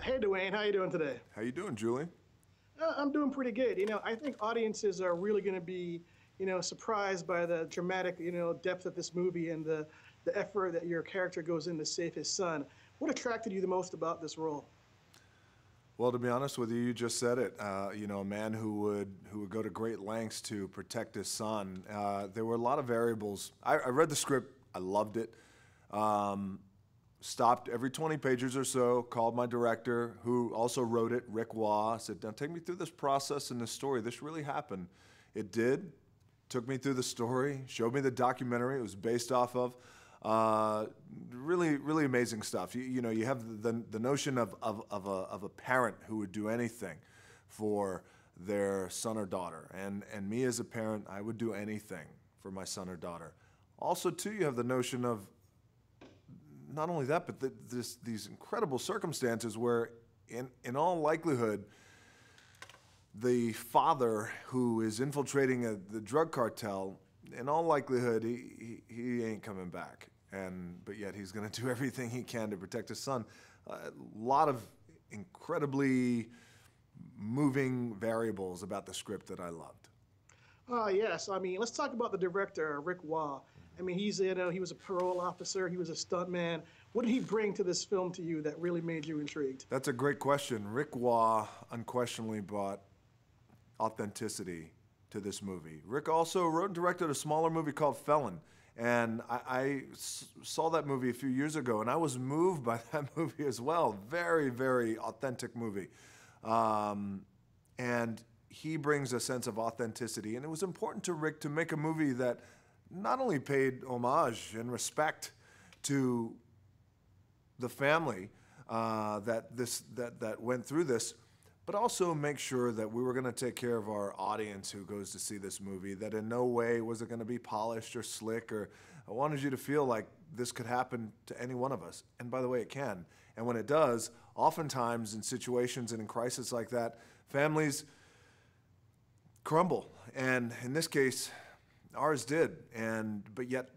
Hey, Dwayne, how you doing today? How you doing, Julie? I'm doing pretty good. I think audiences are really going to be, surprised by the dramatic, depth of this movie and the effort that your character goes in to save his son. What attracted you the most about this role? Well, to be honest with you, you just said it. A man who would go to great lengths to protect his son. There were a lot of variables. I read the script. I loved it. Stopped every 20 pages or so, called my director, who also wrote it, Rick Waugh, said, now take me through this process and this story. This really happened. It did. Took me through the story, showed me the documentary it was based off of. Really, really amazing stuff. You have the notion of a parent who would do anything for their son or daughter. And me as a parent, I would do anything for my son or daughter. Also, too, you have the notion of not only that, but these incredible circumstances where, in all likelihood, the father who is infiltrating the drug cartel, in all likelihood, he ain't coming back. But yet he's going to do everything he can to protect his son. A lot of incredibly moving variables about the script that I loved. Yes. Let's talk about the director, Rick Waugh. He was a parole officer. He was a stuntman. What did he bring to this film to you that really made you intrigued? That's a great question. Rick Waugh unquestionably brought authenticity to this movie. Rick also wrote and directed a smaller movie called Felon. And I saw that movie a few years ago, and I was moved by that movie as well. Very, very authentic movie. And he brings a sense of authenticity. And it was important to Rick to make a movie that not only paid homage and respect to the family that went through this, but also make sure that we were going to take care of our audience who goes to see this movie, that in no way was it going to be polished or slick. Or I wanted you to feel like this could happen to any one of us. And by the way, it can. And when it does, oftentimes in situations and in crises like that, families crumble. And in this case, ours did. But yet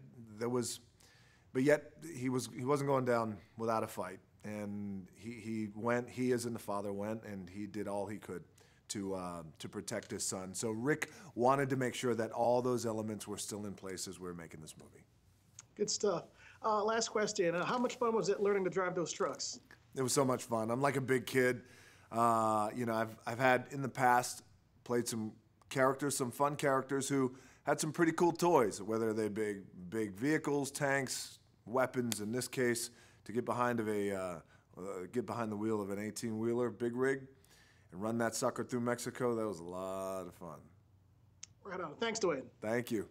he wasn't going down without a fight. And he as in the father went, and he did all he could to protect his son. So Rick wanted to make sure that all those elements were still in place as we were making this movie. Good stuff. Last question. How much fun was it learning to drive those trucks? It was so much fun. I'm like a big kid. I've had in the past played some characters, some fun characters who had some pretty cool toys, whether they big vehicles, tanks, weapons. In this case, to get behind the wheel of an 18-wheeler, big rig, and run that sucker through Mexico, that was a lot of fun. Right on. Thanks, Dwayne. Thank you.